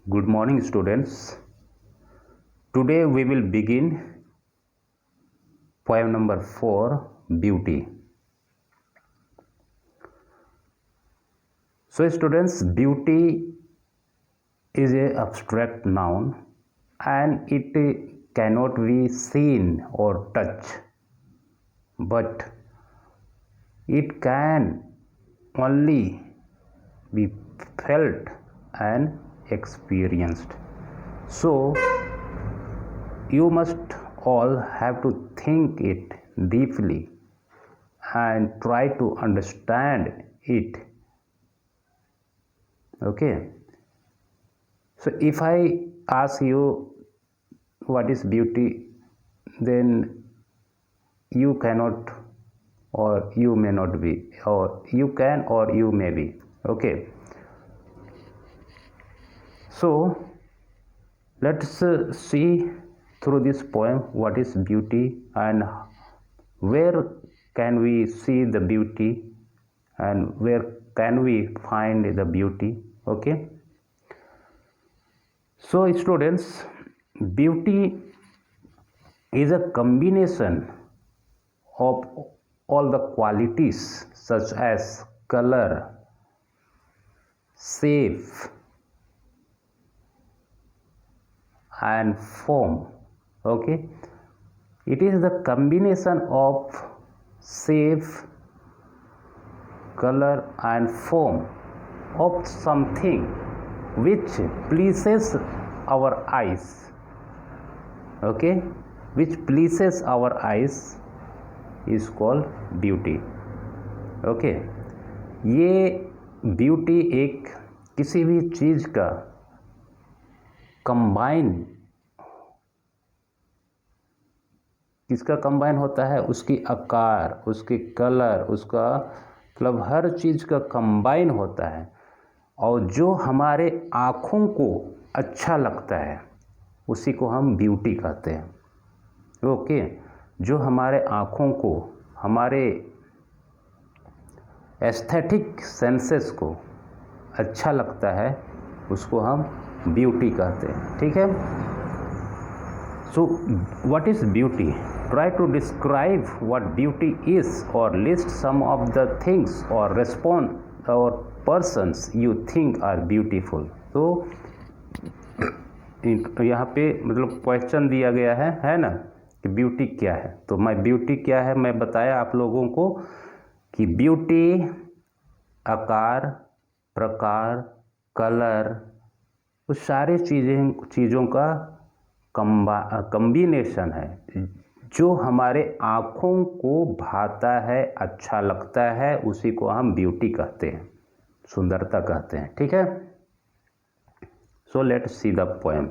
Good morning, students. Today we will begin poem number 4, Beauty. So, students, beauty is an abstract noun and it cannot be seen or touched, but it can only be felt and experienced. So, you must all have to think it deeply and try to understand it. Okay, so if I ask you what is beauty, then you cannot or you may not be, or you can or you may be. Okay, so let's see through this poem what is beauty and where can we see the beauty and where can we find the beauty. Okay, so students, beauty is a combination of all the qualities such as color, shape and form. Okay, it is the combination of shape, color and form of something which pleases our eyes. Okay, which pleases our eyes is called beauty. Okay, ये beauty एक किसी भी चीज़ का combine, किसका combine होता है, उसकी आकार, उसके कलर, उसका मतलब हर चीज़ का कंबाइन होता है और जो हमारे आँखों को अच्छा लगता है उसी को हम ब्यूटी कहते हैं। ओके, जो हमारे आँखों को, हमारे एस्थेटिक सेंसेस को अच्छा लगता है उसको हम ब्यूटी कहते हैं। ठीक है, so what is beauty? Try to describe what beauty is और list some of the things और रेस्पॉन्ड और persons you think are beautiful. तो यहाँ पे मतलब क्वेश्चन दिया गया है ना, कि ब्यूटी क्या है। तो मैं ब्यूटी क्या है मैं बताया आप लोगों को कि ब्यूटी आकार, प्रकार, कलर, वो सारे चीज़ों का कम्बिनेशन है जो हमारे आँखों को भाता है, अच्छा लगता है, उसी को हम ब्यूटी कहते हैं, सुंदरता कहते हैं। ठीक है, so let's see the poem.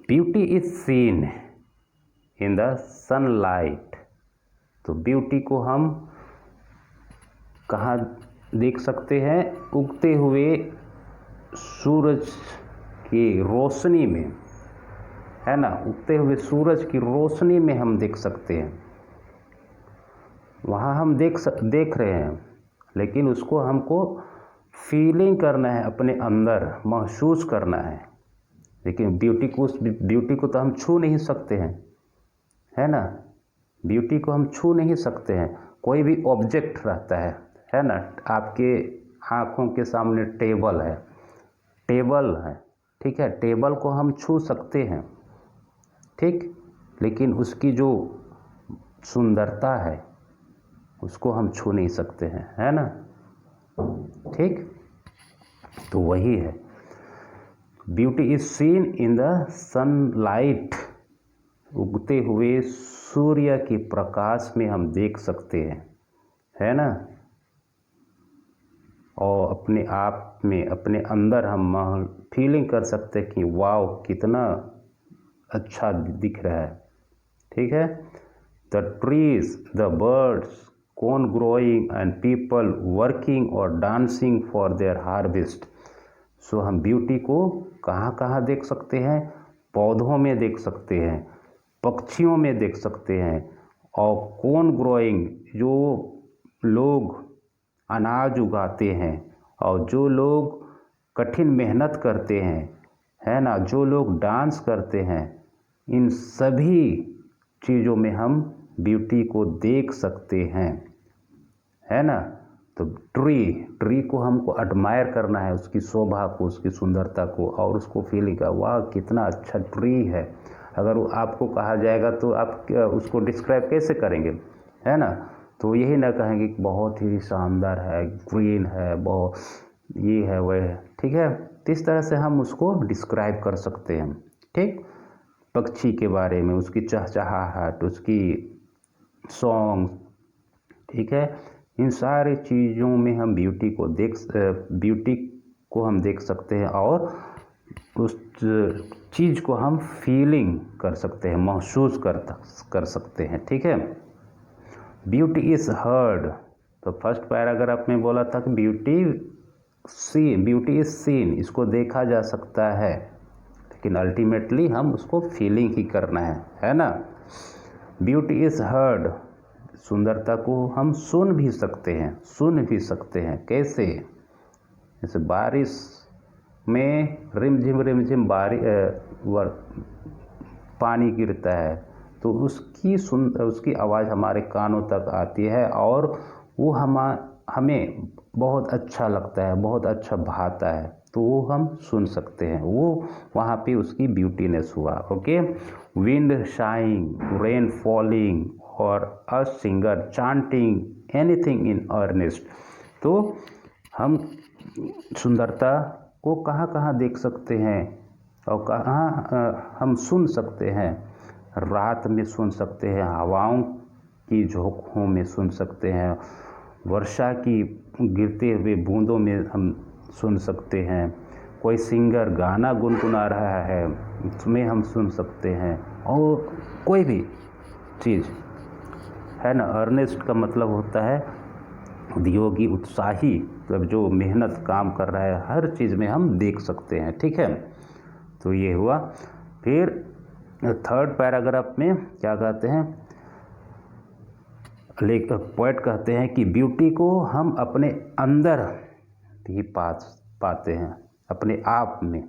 Beauty is seen in the sunlight. तो ब्यूटी को हम कहाँ देख सकते हैं? उगते हुए सूरज की रोशनी में, है ना, उगते हुए सूरज की रोशनी में हम देख सकते हैं। वहाँ हम देख रहे हैं, लेकिन उसको हमको फीलिंग करना है, अपने अंदर महसूस करना है। लेकिन उस ब्यूटी को तो हम छू नहीं सकते हैं, है ना, ब्यूटी को हम छू नहीं सकते हैं। कोई भी ऑब्जेक्ट रहता है ना, आपके आँखों के सामने टेबल है, ठीक है, टेबल को हम छू सकते हैं, ठीक, लेकिन उसकी जो सुंदरता है उसको हम छू नहीं सकते हैं, है ना, ठीक। तो वही है, beauty is seen in the sunlight. उगते हुए सूर्य के प्रकाश में हम देख सकते हैं, है ना, और अपने आप में, अपने अंदर हम फीलिंग कर सकते हैं कि वाव कितना अच्छा दिख रहा है। ठीक है, the trees, the birds, corn growing and people working और डांसिंग फॉर देयर हार्वेस्ट। सो हम ब्यूटी को कहाँ कहाँ देख सकते हैं? पौधों में देख सकते हैं, पक्षियों में देख सकते हैं, और कॉर्न ग्रोइंग, जो लोग अनाज उगाते हैं और जो लोग कठिन मेहनत करते हैं है ना, जो लोग डांस करते हैं, इन सभी चीज़ों में हम ब्यूटी को देख सकते हैं, है ना। तो ट्री को हमको एडमायर करना है, उसकी शोभा को, उसकी सुंदरता को, और उसको फील का वाह कितना अच्छा ट्री है। अगर वो आपको कहा जाएगा तो आप उसको डिस्क्राइब कैसे करेंगे, है ना। तो यही ना कहेंगे कि बहुत ही शानदार है, ग्रीन है, बहुत ये है वह है, ठीक है। तो इस तरह से हम उसको डिस्क्राइब कर सकते हैं, ठीक। पक्षी के बारे में, उसकी चहचहाहट, उसकी सॉन्ग, ठीक है। इन सारी चीज़ों में हम ब्यूटी को हम देख सकते हैं, और उस चीज़ को हम फीलिंग कर सकते हैं, महसूस कर सकते हैं, ठीक है। ब्यूटी इज़ हर्ड, तो फर्स्ट पैराग्राफ में बोला था कि ब्यूटी इज़ सीन, इसको देखा जा सकता है, लेकिन अल्टीमेटली हम उसको फीलिंग ही करना है ना। ब्यूटी इज़ हर्ड, सुंदरता को हम सुन भी सकते हैं, कैसे, जैसे बारिश में रिमझिम पानी गिरता है, तो उसकी आवाज़ हमारे कानों तक आती है, और वो हमें बहुत अच्छा लगता है, बहुत अच्छा भाता है, तो वो हम सुन सकते हैं, वो वहाँ पे उसकी ब्यूटीनेस हुआ। Okay, wind shining, rain falling, और a singer chanting anything in earnest. तो हम सुंदरता को कहाँ कहाँ देख सकते हैं, और कहाँ हम सुन सकते हैं। रात में सुन सकते हैं, हवाओं की झोंकों में सुन सकते हैं, वर्षा की गिरते हुए बूंदों में हम सुन सकते हैं, कोई सिंगर गाना गुनगुना रहा है उसमें हम सुन सकते हैं, और कोई भी चीज़, है ना। अर्नेस्ट का मतलब होता है उद्योगी, उत्साही, मतलब जो मेहनत काम कर रहा है, हर चीज़ में हम देख सकते हैं, ठीक है। तो ये हुआ। फिर थर्ड पैराग्राफ में क्या कहते हैं, पोएट कहते हैं कि ब्यूटी को हम अपने अंदर भी पाते हैं, अपने आप में,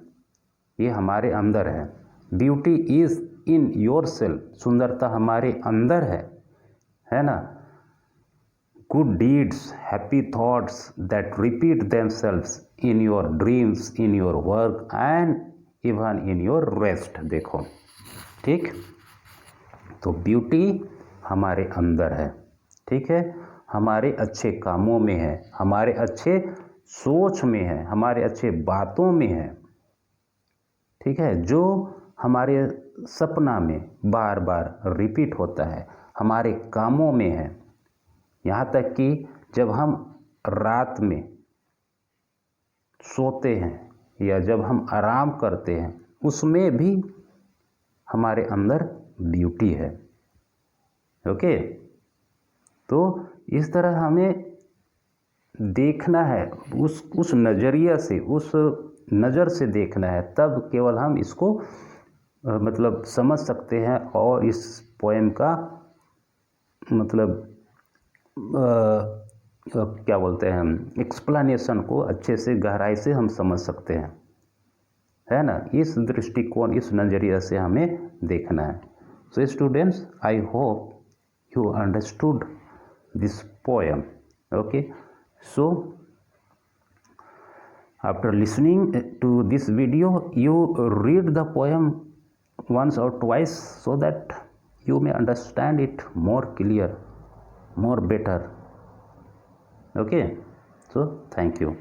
ये हमारे अंदर है। Beauty is in your self, सुंदरता हमारे अंदर है ना। Good deeds, happy thoughts that repeat themselves in your dreams, in your work and even in your rest. देखो, ठीक। तो ब्यूटी हमारे अंदर है, ठीक है, हमारे अच्छे कामों में है, हमारे अच्छे सोच में है, हमारे अच्छे बातों में है, ठीक है, जो हमारे सपना में बार बार रिपीट होता है, हमारे कामों में है। यहाँ तक कि जब हम रात में सोते हैं या जब हम आराम करते हैं, उसमें भी हमारे अंदर ब्यूटी है। ओके, तो इस तरह हमें देखना है, उस नज़रिया से, उस नज़र से देखना है, तब केवल हम इसको मतलब समझ सकते हैं, और इस पोएम का मतलब क्या बोलते हैं हम, एक्सप्लेनेशन को अच्छे से गहराई से हम समझ सकते हैं, है ना। इस दृष्टिकोण, इस नज़रिया से हमें देखना है। So students, I hope you understood this poem. Okay, so after listening to this video, you read the poem once or twice so that you may understand it more clear, more better. Okay, so thank you.